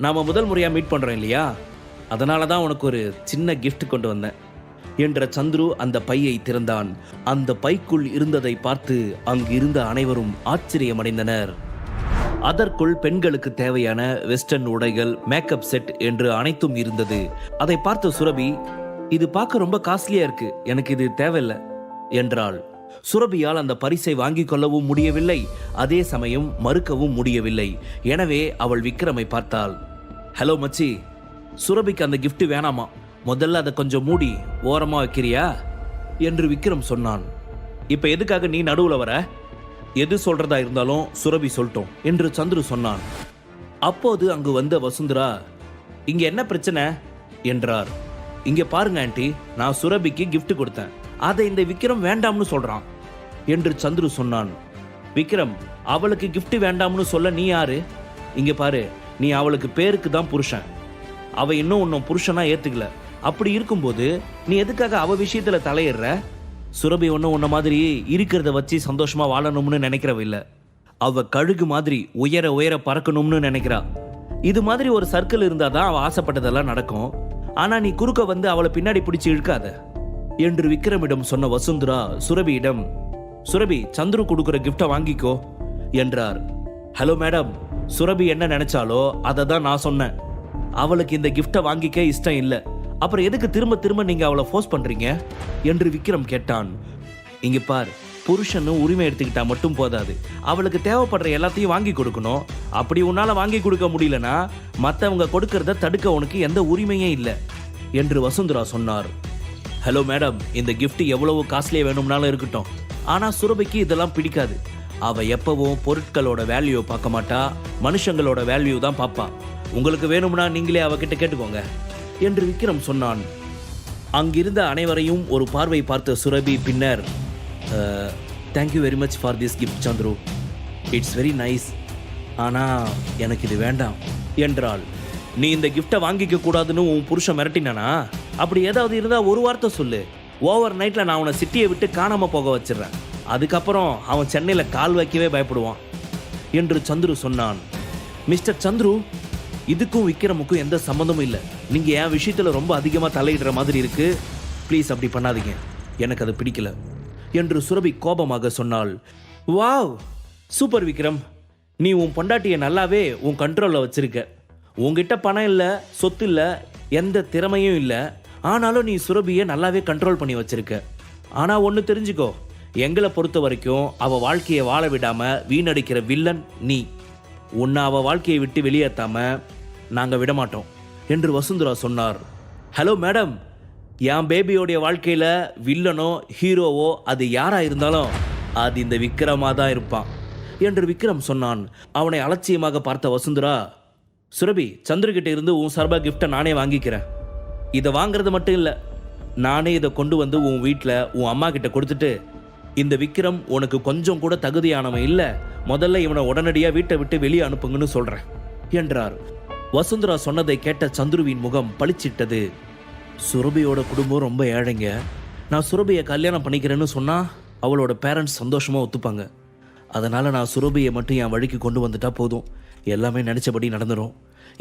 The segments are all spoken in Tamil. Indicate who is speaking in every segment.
Speaker 1: நாம முதல் முறையா மீட் பண்றோம் இல்லையா, அதனால தான் உனக்கு ஒரு சின்ன gift கொண்டு வந்தேன் என்ற சந்துரு அந்த பையை திறந்தான். அந்த பைக்குள் இருந்ததை பார்த்து அங்கு இருந்த அனைவரும் ஆச்சரியமடைந்தனர். அதற்குள் பெண்களுக்கு தேவையான வெஸ்டர்ன் உடைகள், மேக்கப் செட் என்று அனைத்தும் இருந்தது. அதை பார்த்த சுரபி, இது பார்க்க ரொம்ப காஸ்ட்லியா இருக்கு, எனக்கு இது தேவையில்லை என்றாள். சுரபியால் அந்த பரிசை வாங்கிக் கொள்ளவும் முடியவில்லை, அதே சமயம் மறுக்கவும் முடியவில்லை. எனவே அவள் விக்ரமை பார்த்தாள். ஹலோ மச்சி, சுரபிக்கு அந்த gift வேணாமா, முதல்ல அதை கொஞ்சம் மூடி ஓரமா வைக்கிறியா என்று விக்ரம் சொன்னான். இப்ப எதுக்காக நீ நடுவுல வர? எது சொல்றதா இருந்தாலும் சுரபி சொல்லிட்டோம் என்று சந்துரு சொன்னான். அப்போது அங்கு வந்த வசுந்தரா, இங்க என்ன பிரச்சனை என்றார். இங்க பாருங்க ஆண்டி, நான் சுரபிக்கு gift கொடுத்தேன், அதை இந்த விக்ரம் வேண்டாம்னு சொல்றான் என்று சந்துரு சொன்னான். விக்ரம், அவளுக்கு gift வேண்டாம்னு சொல்ல நீ யாரு? இங்க பாரு, நீ அவளுக்கு பேருக்கு தான் புருஷன், அவ இன்னும் உன்னும் புருஷனா ஏத்துக்கல. அப்படி இருக்கும்போது நீ எதுக்காக அவ விஷயத்துல தலையிடுற? சுரபி ஒன்னும் உன்ன மாதிரி இருக்கிறத வச்சு சந்தோஷமா வாழணும்னு நினைக்கிறவ இல்ல, அவ கழுகு மாதிரி உயர உயர பறக்கணும்னு நினைக்கிறா. இது மாதிரி ஒரு சர்க்கிள் இருந்தாதான் அவ ஆசைப்பட்டதெல்லாம் நடக்கும். ஆனா நீ குறுக்க வந்து அவளை பின்னாடி பிடிச்சு இழுக்காத என்று விக்ரமிடம் சொன்ன வசுந்தரா சுரபியிடம், சுரபி, சந்துரு கொடுக்குற கிஃப்டை வாங்கிக்கோ என்றார். ஹலோ மேடம், சுரபி என்ன நினைச்சாலோ அதை தான் நான் சொன்னேன். அவளுக்கு இந்த கிஃப்டை வாங்கிக்க இஷ்டம் இல்லை, அப்புறம் எதுக்கு திரும்ப திரும்ப நீங்க அவளை ஃபோர்ஸ் பண்றீங்க என்று விக்ரம் கேட்டான். இங்க பார், புருஷனும் உரிமை எடுத்துக்கிட்டா மட்டும் போதாது, அவளுக்கு தேவைப்படுற எல்லாத்தையும் வாங்கி கொடுக்கணும். அப்படி உன்னால வாங்கி கொடுக்க முடியலனா மற்றவங்க கொடுக்கறத தடுக்க உனக்கு எந்த உரிமையே இல்லை என்று வசுந்தரா சொன்னார். ஹலோ மேடம், இந்த கிஃப்ட் எவ்வளவு காஸ்ட்லியா வேணும்னாலும் இருக்கட்டும், ஆனா சுரபிக்கு இதெல்லாம் பிடிக்காது. அவ எப்பவும் பொருட்களோட வேல்யூ பார்க்க மாட்டா, மனுஷங்களோட வேல்யூ தான் பாப்பா. உங்களுக்கு வேணும்னா நீங்களே அவகிட்ட கேட்டுக்கோங்க என்று விக்ரம் சொன்னான். அங்கிருந்த அனைவரையும் ஒரு பார்வை பார்த்த சுரபி பின்னர், thank you very much for this gift Chandru, it's very nice, ஆனால் எனக்கு இது வேண்டாம் என்றாள். நீ இந்த கிஃப்டை வாங்கிக்க கூடாதுன்னு உன் புருஷன் மிரட்டினானா? அப்படி ஏதாவது இருந்தால் ஒரு வார்த்தை சொல்லு, ஓவர் நைட்டில் நான் அவனை சிட்டியை விட்டு காணாமல் போக வச்சிடுறேன், அதுக்கப்புறம் அவன் சென்னையில் கால் வைக்கவே பயப்படுவான் என்று சந்துரு சொன்னான். மிஸ்டர் சந்துரு, இதுக்கும் விக்ரமுக்கும் எந்த சம்மந்தமும் இல்லை, நீங்கள் என் விஷயத்தில் ரொம்ப அதிகமாக தலையிடுற மாதிரி இருக்கு, ப்ளீஸ் அப்படி பண்ணாதீங்க, எனக்கு அது பிடிக்கல என்று சுரபி கோபமாக சொன்னாள். வாவ், சூப்பர் விக்ரம், நீ உன் பொண்டாட்டியை நல்லாவே உன் கண்ட்ரோலில் வச்சிருக்க. உங்ககிட்ட பணம் இல்லை, சொத்து இல்லை, எந்த திறமையும் இல்லை, ஆனாலும் நீ சுரபியை நல்லாவே கண்ட்ரோல் பண்ணி வச்சிருக்க. ஆனால் ஒன்று தெரிஞ்சுக்கோ, எங்களை பொறுத்த வரைக்கும் அவள் வாழ்க்கையை வாழ விடாமல் வீணடிக்கிற வில்லன் நீ. உன்னை அவள் வாழ்க்கையை விட்டு வெளியேற்றாம நாங்கள் விடமாட்டோம் என்று வசுந்தரா சொன்னார். ஹலோ மேடம், என் பேபியோடைய வாழ்க்கையில் வில்லனோ ஹீரோவோ அது யாராக இருந்தாலும் அது இந்த விக்ரமாக தான் இருப்பான் என்று விக்ரம் சொன்னான். அவனை அலட்சியமாக பார்த்த வசுந்தரா, சுரபி, சந்திரகிட்ட இருந்து உன் சார்பா கிஃப்டை நானே வாங்கிக்கிறேன். இதை வாங்குறது மட்டும் இல்லை, நானே இதை கொண்டு வந்து உன் வீட்டில் உன் அம்மா கிட்ட கொடுத்துட்டு, இந்த விக்ரம் உனக்கு கொஞ்சம் கூட தகுதியானவன் இல்லை, முதல்ல இவனை உடனடியாக வீட்டை விட்டு வெளியே அனுப்புங்கன்னு சொல்கிறேன் என்றார். வசுந்தரா சொன்னதை கேட்ட சந்துருவின் முகம் பளிச்சிட்டது. சுரபியோட குடும்பம் ரொம்ப ஏழைங்க, நான் சுரபியை கல்யாணம் பண்ணிக்கிறேன்னு சொன்னால் அவளோட பேரண்ட்ஸ் சந்தோஷமாக ஒத்துப்பாங்க. அதனால் நான் சுரபியை மட்டும் என் வழிக்கு கொண்டு வந்துட்டா போதும், எல்லாமே நினச்சபடி நடந்துடும்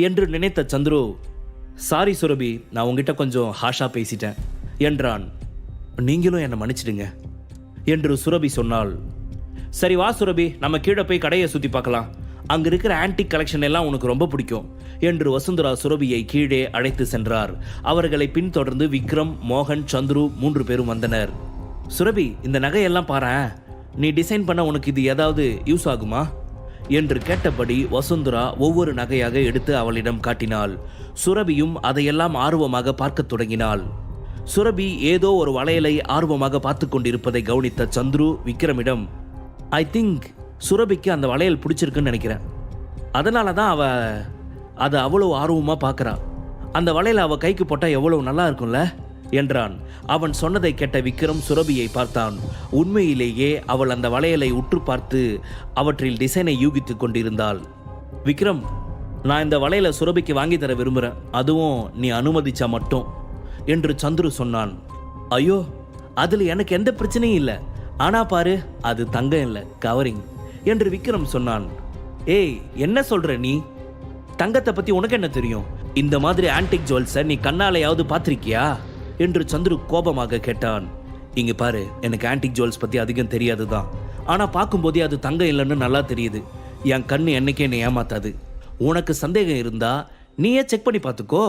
Speaker 1: என்று நினைத்த சந்துரு, சாரி சுரபி, நான் உங்ககிட்ட கொஞ்சம் ஹாஷாக பேசிட்டேன் என்றான். நீங்களும் என்னை மன்னிச்சிடுங்க என்று சுரபி சொன்னாள். சரி வா சுரபி, நம்ம கீழே போய் கடையை சுற்றி பார்க்கலாம், அங்கே இருக்கிற ஆன்டிக் கலெக்ஷன் எல்லாம் உனக்கு ரொம்ப பிடிக்கும் என்று வசுந்தரா சுரபியை கீழே அழைத்து சென்றார். அவர்களை பின்தொடர்ந்து விக்ரம், மோகன், சந்துரு 3 பேரும் வந்தனர். சுரபி, இந்த நகையெல்லாம் பாரேன், நீ டிசைன் பண்ண உனக்கு இது ஏதாவது யூஸ் ஆகுமா என்று கேட்டபடி வசுந்தரா ஒவ்வொரு நகையாக எடுத்து அவளிடம் காட்டினாள். சுரபியும் அதையெல்லாம் ஆர்வமாக பார்க்க தொடங்கினாள். சுரபி ஏதோ ஒரு வளையலை ஆர்வமாக பார்த்து கொண்டிருப்பதை கவனித்த சந்துரு விக்ரமிடம், ஐ திங்க் சுரபிக்கு அந்த வளையல் பிடிச்சிருக்குன்னு நினைக்கிறேன், அதனால தான் அவ அதை அவ்வளோ ஆர்வமாக பார்க்குறா, அந்த வளையலை அவள் கைக்கு போட்டால் எவ்வளோ நல்லா இருக்கும்ல என்றான். அவன் சொன்னதை கேட்ட விக்ரம் சுரபியை பார்த்தான். உண்மையிலேயே அவள் அந்த வளையலை உற்று பார்த்து அவற்றில் டிசைனை யூகித்து கொண்டிருந்தாள். விக்ரம், நான் இந்த வளையலை சுரபிக்கு வாங்கி தர விரும்புகிறேன், அதுவும் நீ அனுமதிச்சா மட்டும் என்று சந்துரு சொன்னான். ஐயோ, அதில் எனக்கு எந்த பிரச்சனையும் இல்லை, ஆனா பாரு, அது தங்கம் இல்லை, கவரிங் என்று விக்ரம் சொன்னான். ஏய், என்ன சொல்ற நீ? தங்கத்தை பத்தி உனக்கு என்ன தெரியும்? இந்த மாதிரி ஆன்டிக் ஜுவல்ஸை நீ கண்ணாலையாவது பார்த்திருக்கியா என்று சந்துரு கோபமாக கேட்டான். இங்க பாரு, எனக்கு ஆன்டிக் ஜுவல்ஸ் பத்தி அதிகம் தெரியாதுதான். ஆனா பார்க்கும்போதே அது தங்கம் இல்லைன்னு நல்லா தெரியுது. என் கண்ணு என்னைக்கே என்னை ஏமாத்தாது. உனக்கு சந்தேகம் இருந்தா நீயே செக் பண்ணி பார்த்துக்கோ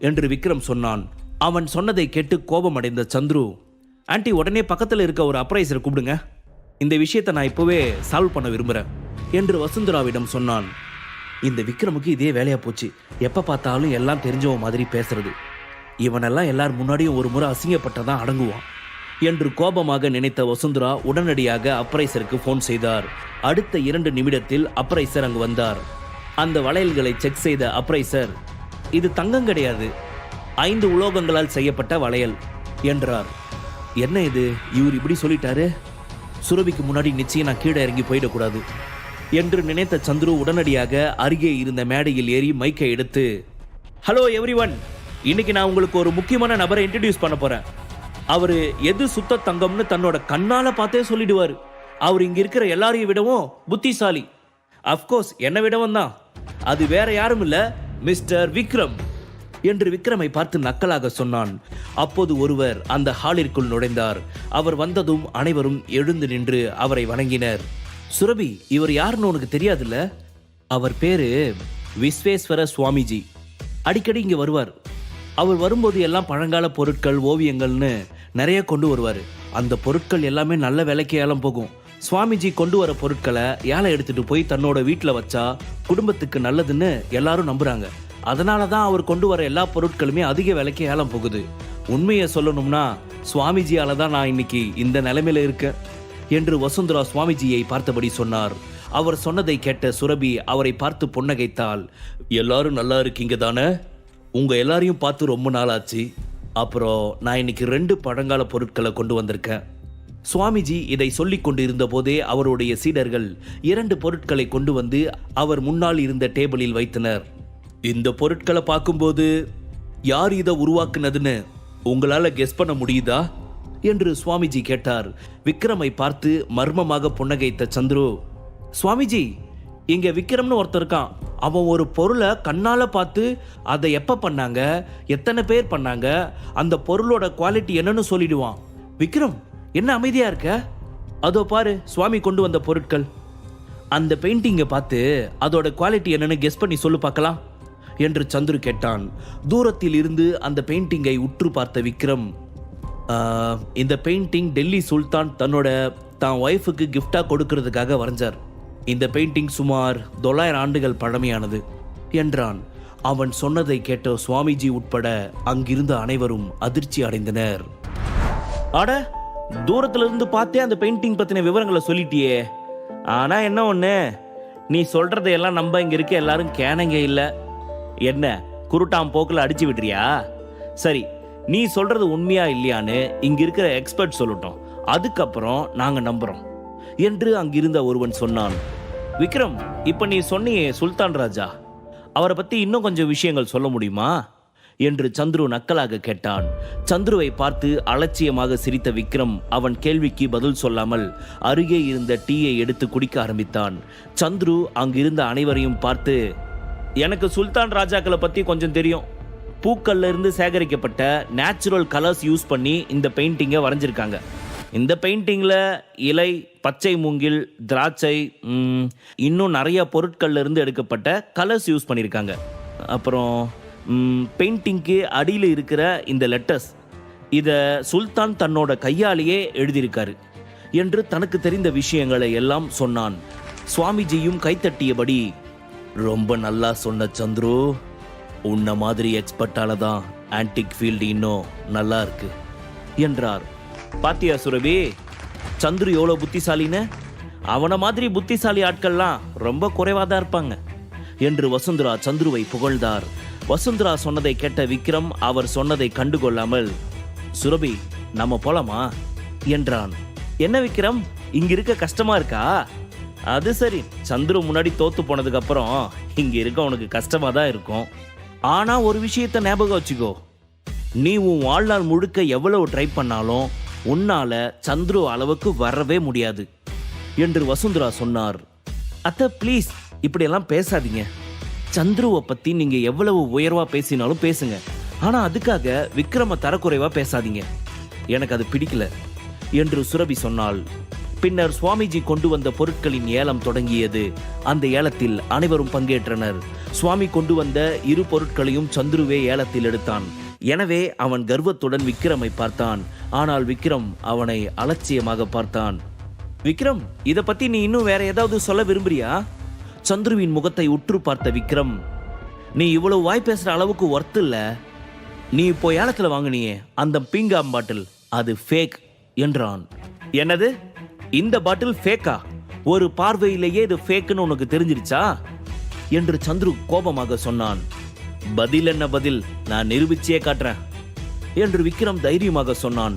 Speaker 1: என்று விக்ரம் சொன்னான். அவன் சொன்னதை கேட்டு கோபம் அடைந்த சந்துரு, ஆன்ட்டி உடனே பக்கத்தில் இருக்க ஒரு அப்ரைசரை கூப்பிடுங்க, இந்த விஷயத்தை நான் இப்போவே சால்வ் பண்ண விரும்புகிறேன் என்று வசுந்தராவிடம் சொன்னான். இந்த விக்ரமுக்கு இதே வேலையா போச்சு. எப்போ பார்த்தாலும் எல்லாம் தெரிஞ்சவன் மாதிரி பேசுறது. இவனெல்லாம் எல்லார் முன்னாடியும் ஒரு முறை அசிங்கப்பட்டதான் அடங்குவான் என்று கோபமாக நினைத்த வசுந்தரா உடனடியாக அப்ரைசருக்கு ஃபோன் செய்தார். அடுத்த 2 நிமிடத்தில் அப்ரைசர் அங்கு வந்தார். அந்த வளையல்களை செக் செய்த அப்ரைசர், இது தங்கம் கிடையாது, 5 உலோகங்களால் செய்யப்பட்ட வளையல் என்றார். என்ன இது, இவர் இப்படி சொல்லிட்டாரு? சுரபிக்கு முன்னாடி நிச்சயம் நான் கீழே இறங்கி போயிடக்கூடாது என்று நினைத்த சந்துரு உடனடியாக அருகே இருந்த மேடையில் ஏறி மைக்கை எடுத்து, ஹலோ எவ்ரிவன், இன்னைக்கு நான் உங்களுக்கு ஒரு முக்கியமான நபரை இன்ட்ரடியூஸ் பண்ண போறேன். அவரு எது சுத்த தங்கம்னு தன்னோட கண்ணால பார்த்தே சொல்லிடுவார். அவர் இங்க இருக்கிற எல்லாரையும் விடவும் புத்திசாலி. அப்கோர்ஸ் என்னை விடவும் தான். அது வேற யாரும் இல்ல, மிஸ்டர் விக்ரம் என்று விக்ரமை பார்த்து நக்கலாக சொன்னான். அப்போது ஒருவர் அந்த ஹாலிற்குள் நுழைந்தார். அவர் வந்ததும் அனைவரும் எழுந்து நின்று அவரை வணங்கினர். சுரபி, இவர் யாருன்னு உனக்கு தெரியாதுல்ல? அவர் பேரு விஸ்வேஸ்வர சுவாமிஜி. அடிக்கடி இங்க வருவார். அவர் வரும்போது எல்லாம் பழங்கால பொருட்கள், ஓவியங்கள்னு நிறைய கொண்டு வருவார். அந்த பொருட்கள் எல்லாமே நல்ல விலைக்கு ஏலம் போகும். சுவாமிஜி கொண்டு வர பொருட்களை ஏலம் எடுத்துட்டு போய் தன்னோட வீட்டில் வச்சா குடும்பத்துக்கு நல்லதுன்னு எல்லாரும் நம்புறாங்க. அதனால தான் அவர் கொண்டு வர எல்லா பொருட்களுமே அதிக விலைக்கு ஏலம் போகுது. உண்மையை சொல்லணும்னா சுவாமிஜியால தான் நான் இன்னைக்கு இந்த நிலைமையில இருக்கேன் என்று வசுந்தரா சுவாமிஜியை பார்த்தபடி சொன்னார். அவர் சொன்னதை கேட்ட சுரபி அவரை பார்த்து புன்னகைத்தாள். எல்லாரும் நல்லா இருக்கீங்க தானே? உங்க எல்லாரையும் பார்த்து ரொம்ப நாள் ஆச்சு. அப்புறம் நான் இன்னைக்கு 2 பழங்கால பொருட்களை கொண்டு வந்திருக்கேன். சுவாமிஜி இதை சொல்லிக் கொண்டு இருந்த போதே அவருடைய சீடர்கள் 2 பொருட்களை கொண்டு வந்து அவர் முன்னால் இருந்த டேபிளில் வைத்தனர். இந்த பொருட்களை பார்க்கும்போது யார் இதை உருவாக்குனதுன்னு உங்களால கெஸ் பண்ண முடியுதா என்று சுவாமிஜி கேட்டார். விக்ரமை பார்த்து மர்மமாக புன்னகைத்த சந்துரு, சுவாமிஜி, இங்க விக்ரம்னு ஒருத்தர் இருக்கான். அவன் ஒரு பொருளை கண்ணால பார்த்து அதை எப்ப பண்ணாங்க, எத்தனை பேர் பண்ணாங்க, அந்த பொருளோட குவாலிட்டி என்னன்னு சொல்லிடுவான். விக்ரம், என்ன அமைதியா இருக்க? அதோ பாரு, சுவாமி கொண்டு வந்த பொருட்கள். அந்த பெயிண்டிங்கை பார்த்து அதோட குவாலிட்டி என்னன்னு கெஸ் பண்ணி சொல்லு பார்க்கலாம் என்று சந்துரு கேட்டான். தூரத்தில் இருந்து அந்த பெயிண்டிங்கை உற்று பார்த்த விக்ரம், இந்த பெயிண்டிங் டெல்லி சுல்தான் தன்னோட தான் ஒய்ஃபுக்கு கிஃப்டா கொடுக்கறதுக்காக வரைஞ்சார். இந்த பெயிண்டிங் சுமார் 900 ஆண்டுகள் பழமையானது என்றான். அவன் சொன்னதை கேட்ட சுவாமிஜி உட்பட அங்கிருந்த அனைவரும் அதிர்ச்சி அடைந்தனர். அட, தூரத்துல இருந்து பார்த்தே அந்த பெயிண்டிங் பத்தின விவரங்களை சொல்லிட்டியே. ஆனா என்ன ஒண்ணு, நீ சொல்றதையெல்லாம் நம்ப இங்க இருக்க எல்லாரும் கேனங்க இல்ல. என்ன குருட்டாம் போக்குல அடிச்சு விடுறியா? சரி, நீ சொல்றது உண்மையா இல்லையான்னு இங்க இருக்கிற எக்ஸ்பர்ட் சொல்லட்டும், அதுக்கப்புறம் நாங்க நம்புறோம் என்று அங்கிருந்த ஒருவன் சொன்னான். விக்ரம், இப்ப நீ சொன்னியே சுல்தான் ராஜா, அவரை பத்தி இன்னும் கொஞ்சம் விஷயங்கள் சொல்ல முடியுமா என்று சந்துரு நக்கலாக கேட்டான். சந்துருவை பார்த்து அலட்சியமாக சிரித்த விக்ரம் அவன் கேள்விக்கு பதில் சொல்லாமல் அருகே இருந்த டீயை எடுத்து குடிக்க ஆரம்பித்தான். சந்துரு அங்கிருந்த அனைவரையும் பார்த்து, எனக்கு சுல்தான் ராஜாக்களை பத்தி கொஞ்சம் தெரியும். பூக்கள்ல இருந்து சேகரிக்கப்பட்ட நேச்சுரல் கலர்ஸ் யூஸ் பண்ணி இந்த பெயிண்டிங்கை வரைஞ்சிருக்காங்க. இந்த பெயிண்டிங்கில் இலை, பச்சை மூங்கில், திராட்சை, இன்னும் நிறைய பொருட்கள்ல இருந்து எடுக்கப்பட்ட கலர்ஸ் யூஸ் பண்ணியிருக்காங்க. அப்புறம் பெயிண்டிங்க்கு அடியில் இருக்கிற இந்த லெட்டர்ஸ், இதை சுல்தான் தன்னோட கையாலேயே எழுதியிருக்காரு என்று தனக்கு தெரிந்த விஷயங்களை எல்லாம் சொன்னான். சுவாமிஜியும் கைத்தட்டியபடி, ரொம்ப நல்லா சொன்ன சந்துரு, உன்ன மாதிரி எக்ஸ்பர்ட்டால தான் ஆன்டிக் ஃபீல்டு இன்னும் நல்லா இருக்கு என்றார். பாத்தியா சுரபி, சந்துரு எவ்வளோ புத்திசாலின்னு? அவனை மாதிரி புத்திசாலி ஆட்கள்லாம் ரொம்ப குறைவாக தான் இருப்பாங்க என்று வசுந்தரா சந்துருவை புகழ்ந்தார். வசுந்தரா சொன்னதை கேட்ட விக்ரம் அவர் சொன்னதை கண்டுகொள்ளாமல், சுரபி, நம்ம போலாமா என்றான். என்ன விக்ரம், இங்க இருக்க கஷ்டமா இருக்கா? அது சரி, சந்துரு முன்னாடி தோத்து போனதுக்கு அப்புறம் இங்க இருக்க உனக்கு கஷ்டமா தான் இருக்கும். ஆனா ஒரு விஷயத்தை ஞாபகம் வச்சுக்கோ, நீ உன் வாழ்நாள் முழுக்க எவ்வளவு ட்ரை பண்ணாலும் உன்னால சந்துரு அளவுக்கு வரவே முடியாது என்று வசுந்தரா சொன்னார். அத்தை ப்ளீஸ் இப்படியெல்லாம் பேசாதீங்க. சந்துருவை பத்தி நீங்க எவ்வளவு உயர்வா பேசினாலும் பேசுங்க, ஆனா அதுக்காக விக்ரம தரக்குறைவா பேசாதீங்க, எனக்கு அது பிடிக்கல என்று சுரபி சொன்னாள். பின்னர் சுவாமிஜி கொண்டு வந்த பொருட்களின் ஏலம் தொடங்கியது. அந்த ஏலத்தில் அனைவரும் பங்கேற்றனர். சுவாமி கொண்டு வந்த இரு பொருட்களையும் சந்துருவே ஏலத்தில் எடுத்தான். எனவே அவன் கர்வத்துடன் விக்ரமை பார்த்தான். ஆனால் விக்ரம் அவனை அலட்சியமாக பார்த்தான். விக்ரம், இத பத்தி நீ இன்னும் வேற ஏதாவது சொல்ல விரும்புறியா? சந்துருவின் முகத்தை உற்று பார்த்த விக்ரம், நீ இவ்வளவு வாய் பேசுற அளவுக்கு ஒர்த் இல்ல. நீ இப்போ ஏலத்துல வாங்கினியே அந்த பீங்காம் பாட்டில், அது ஃபேக் என்றான். என்னது, இந்த பாட்டில் ஃபேக்கா? ஒரு பார்வையிலேயே இது ஃபேக்குன்னு உனக்கு தெரிஞ்சிருச்சா என்று சந்துரு கோபமாக சொன்னான். பதில் என்ன பதில், நான் நிரூபிச்சே காட்டுறேன் என்று விக்ரம் தைரியமாக சொன்னான்.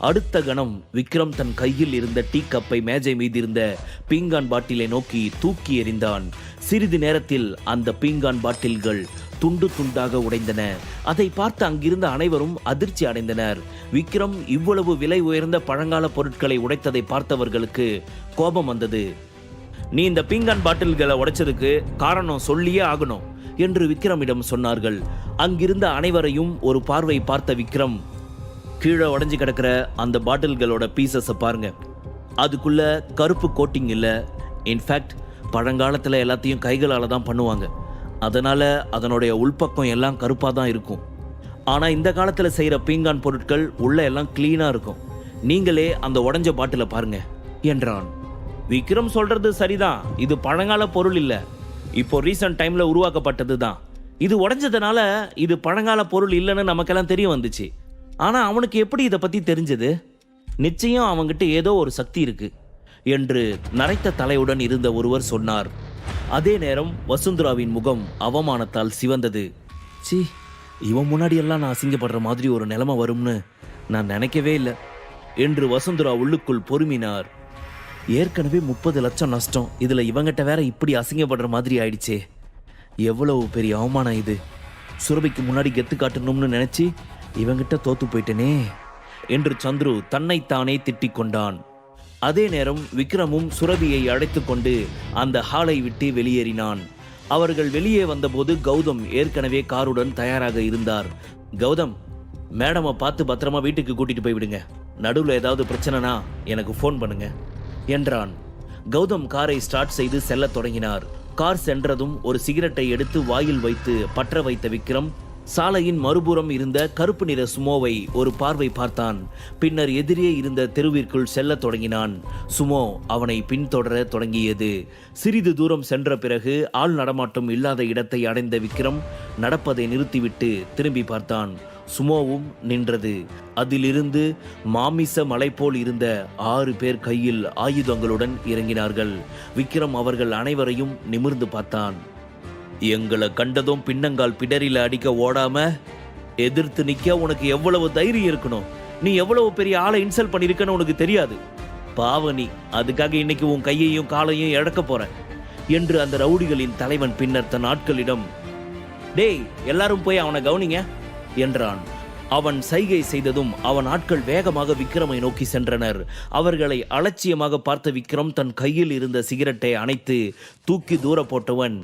Speaker 1: அடுத்த கணம் விக்ரம் தன் கையில் இருந்த டீ கப்பை மேஜை மீது இருந்த பீங்கான் பாட்டிலை நோக்கி தூக்கி எறிந்தான். சிறிது நேரத்தில் அந்த பீங்கான் பாட்டில்கள் துண்டு துண்டாக உடைந்தன. அதை பார்த்து அங்கிருந்த அனைவரும் அதிர்ச்சி அடைந்தனர். விக்ரம் இவ்வளவு விலை உயர்ந்த பழங்கால பொருட்களை உடைத்ததை பார்த்தவர்களுக்கு கோபம் வந்தது. நீ இந்த பீங்கான் பாட்டில்களை உடைச்சதுக்கு காரணம் சொல்லியே ஆகணும் என்று விக்ரமிடம் சொன்னார்கள். அங்கிருந்த அனைவரையும் ஒரு பார்வை பார்த்த விக்ரம், கீழே உடைஞ்சு கிடக்கிற அந்த பாட்டில்களோட பீசஸை பாருங்க, அதுக்குள்ள கருப்பு கோட்டிங் இல்லை. இன்ஃபேக்ட் பழங்காலத்தில் எல்லாத்தையும் கைகளால் தான் பண்ணுவாங்க, அதனால அதனுடைய உள்பக்கம் எல்லாம் கருப்பாக தான் இருக்கும். ஆனால் இந்த காலத்தில் செய்கிற பீங்கான் பொருட்கள் உள்ள எல்லாம் கிளீனாக இருக்கும். நீங்களே அந்த உடைஞ்ச பாட்டிலை பாருங்க என்றான். விக்ரம் சொல்றது சரிதான், இது பழங்கால பொருள் இல்லை, இப்போ ரீசன்ட் டைம்ல உருவாக்கப்பட்டது தான். இது உடைஞ்சதுனால இது பழங்கால பொருள் இல்லைன்னு நமக்கெல்லாம் தெரிய வந்துச்சு. ஆனா அவனுக்கு எப்படி இதை பத்தி தெரிஞ்சது? நிச்சயம் அவங்கிட்ட ஏதோ ஒரு சக்தி இருக்கு என்று நரைத்த தலையுடன் இருந்த ஒருவர் சொன்னார். அதே நேரம் வசுந்தராவின் முகம் அவமானத்தால் சிவந்தது. சி, இவன் முன்னாடி எல்லாம் நான் அசிங்கப்படுற மாதிரி ஒரு நிலைமை வரும்னு நான் நினைக்கவே இல்லை என்று வசுந்தரா உள்ளுக்குள் பொறுமினார். ஏற்கனவே 30 லட்சம் நஷ்டம், இதுல இவங்கிட்ட வேற இப்படி அசிங்கப்படுற மாதிரி ஆயிடுச்சே, எவ்வளவு பெரிய அவமானம் இது. சுரபிக்கு முன்னாடி கெத்து காட்டணும்னு நினைச்சு இவங்கிட்ட தோத்து போயிட்டனே என்று சந்துரு தன்னைத்தானே திட்டிக் கொண்டான். அதே நேரம் விக்ரமும் சுரபியை அழைத்து கொண்டு அந்த ஹாலை விட்டு வெளியேறினான். அவர்கள் வெளியே வந்தபோது கௌதம் ஏற்கனவே காருடன் தயாராக இருந்தார். கௌதம், மேடமை பார்த்து பத்திரமா வீட்டுக்கு கூட்டிட்டு போய் விடுங்க, நடுவில் ஏதாவது பிரச்சனைனா எனக்கு ஃபோன் பண்ணுங்க என்றான். கௌதம் காரை ஸ்டார்ட் செய்து செல்ல தொடங்கினார். கார் சென்றதும் ஒரு சிகரெட்டை எடுத்து வாயில் வைத்து பற்ற வைத்த விக்ரம் சாலையின் மறுபுறம் இருந்த கருப்பு நிற சுமோவை ஒரு பார்வை பார்த்தான். பின்னர் எதிரே இருந்த தெருவிற்குள் செல்ல தொடங்கினான். சுமோ அவனை பின்தொடர தொடங்கியது. சிறிது தூரம் சென்ற பிறகு ஆள் நடமாட்டம் இல்லாத இடத்தை அடைந்த விக்ரம் நடப்பதை நிறுத்திவிட்டு திரும்பி பார்த்தான். சுமோவும் நின்றது. அதிலிருந்து மாமிச மலை போல் இருந்த 6 பேர் கையில் ஆயுதங்களுடன் இறங்கினார்கள். விக்ரம் அவர்கள் அனைவரையும் நிமிர்ந்து பார்த்தான். எங்களை கண்டதும் பின்னங்கால் பிடரில அடிக்க ஓடாம எதிர்த்து நிக்க உனக்கு எவ்வளவு தைரியம் இருக்கணும்? நீ எவ்வளவு பெரிய ஆளை இன்சல்ட் பண்ணிருக்கன்னு உனக்கு தெரியாது. பாவனி, அதுக்காக இன்னைக்கு உன் கையையும் காலையும் இழக்க போற என்று அந்த ரவுடிகளின் தலைவன் பின்னர் தன் ஆட்களிடம், டேய் எல்லாரும் போய் அவனை கவனிங்க என்றான். அவன் சைகை செய்ததும் அவன் ஆட்கள் வேகமாக விக்ரமை நோக்கி சென்றனர். அவர்களை அலட்சியமாக பார்த்த விக்ரம் தன் கையில் இருந்த சிகரெட்டை அணைத்து தூக்கி தூர போட்டவன்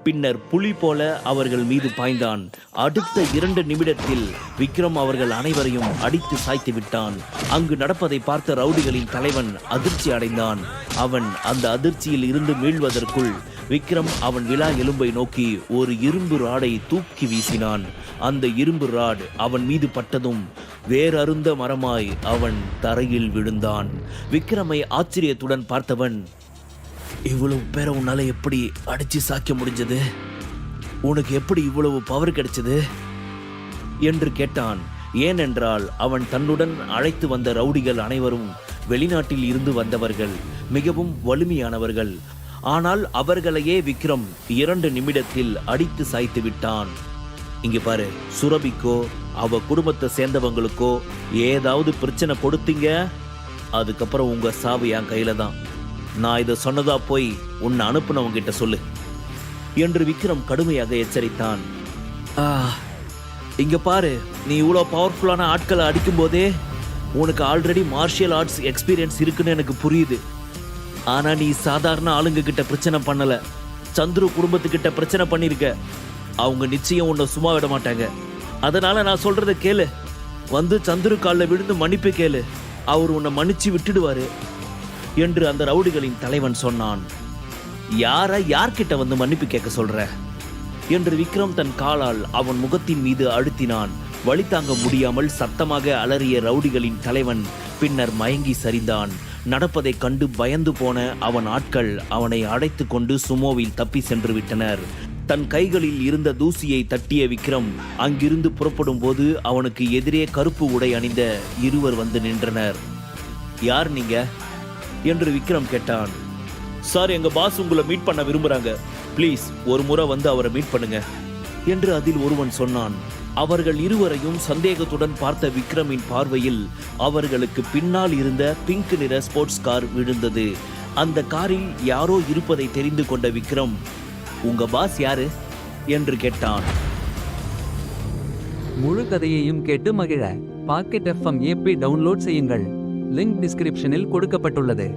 Speaker 1: பின்னர் புலி போல அவர்கள் மீது பாய்ந்தான். அடுத்த 2 நிமிடத்தில் விக்ரம் அவர்கள் அனைவரையும் அடித்து சாய்த்து விட்டான். அங்கு நடப்பதை பார்த்த ரவுடிகளின் தலைவன் அதிர்ச்சி அடைந்தான். அவன் அந்த அதிர்ச்சியில் இருந்து மீள்வதற்குள் விக்ரம் அவன் விலா எலும்பை நோக்கி ஒரு இரும்பு ராடை தூக்கி வீசினான். அந்த இரும்பு ராட் அவன் மீது பட்டதும் வேறறுந்த மரமாய் அவன் தரையில் விழுந்தான். விக்ரமை ஆச்சரியத்துடன் பார்த்தவன், இவ்வளவு பேரை உன்னால எப்படி அடிச்சு சாய்க்க முடிஞ்சது? உனக்கு எப்படி இவ்வளவு பவர் கிடைச்சது என்று கேட்டான். ஏனென்றால் அவன் தன்னுடன் அழைத்து வந்த ரவுடிகள் அனைவரும் வெளிநாட்டில் இருந்து வந்தவர்கள், மிகவும் வலிமையானவர்கள். ஆனால் அவர்களையே விக்ரம் 2 நிமிடத்தில் அடித்து சாய்த்து விட்டான். இங்க பாரு, சுரபிக்கோ அவ குடும்பத்தை சேர்ந்தவங்களுக்கோ ஏதாவது பிரச்சனை கொடுத்தீங்க, அதுக்கப்புறம் உங்க சாவு என் கையில தான். நான் இதை சொன்னதா போய் உன்னை அனுப்புனவங்க கிட்ட சொல்லு என்று விக்ரம் கடுமையாக எச்சரித்தான். இங்க பாரு, நீ இவ்வளோ பவர்ஃபுல்லான ஆட்களை அடிக்கும் போதே உனக்கு ஆல்ரெடி மார்ஷியல் ஆர்ட்ஸ் எக்ஸ்பீரியன்ஸ் இருக்குன்னு எனக்கு புரியுது. ஆனா நீ சாதாரண ஆளுங்க கிட்ட பிரச்சனை பண்ணல, சந்துரு குடும்பத்துக்கிட்ட பிரச்சனை பண்ணிருக்க. அவங்க நிச்சயம் உன்னை சும்மா விட மாட்டாங்க. அதனால நான் சொல்றத கேளு. வந்து சந்துரு காலில் விழுந்து மன்னிப்பு கேளு. அவர் உன்னை மன்னிச்சு விட்டுடுவாரு என்று அந்த ரவுடிகளின் தலைவன் சொன்னான். யார்கிட்ட வந்து மன்னிப்பு கேட்க சொல்ற என்று விக்ரம் தன் காலால் அவன் முகத்தின் மீது அழுத்தினான். வலி தாங்க முடியாமல் சத்தமாக அலறிய ரவுடிகளின் தலைவன் பின்னர் மயங்கி சரிந்தான். நடப்பதைக் கண்டு பயந்து போன அவன் ஆட்கள் அவனை அடைத்து கொண்டு சுமோவில் தப்பி சென்று விட்டனர். தன் கைகளில் இருந்த தூசியை தட்டிய விக்ரம் அங்கிருந்து புறப்படும் போது அவனுக்கு எதிரே கருப்பு உடை அணிந்த இருவர் வந்து நின்றனர். யார் நீங்க என்று விக்ரம் கேட்டான். சார், எங்க பாஸ் உங்களை மீட் பண்ண விரும்புறாங்க. ப்ளீஸ் ஒரு முறை வந்து அவரை மீட் பண்ணுங்க என்று அதில் ஒருவன் சொன்னான். அவர்கள் இருவரையும் சந்தேகத்துடன் பார்த்த விக்ரமின் பார்வையில் அவர்களுக்கு பின்னால் இருந்த பிங்க் நிற ஸ்போர்ட்ஸ் கார் விழுந்தது. அந்த காரில் யாரோ இருப்பதை தெரிந்து கொண்ட விக்ரம், உங்க பாஸ் யாரு என்று கேட்டான்.
Speaker 2: முழு கதையையும் கேட்டு மகிழ பாக்கெட் FM ஆப்பை டவுன்லோட் செய்யுங்கள். லிங்க் டிஸ்கிரிப்ஷனில் கொடுக்கப்பட்டுள்ளது.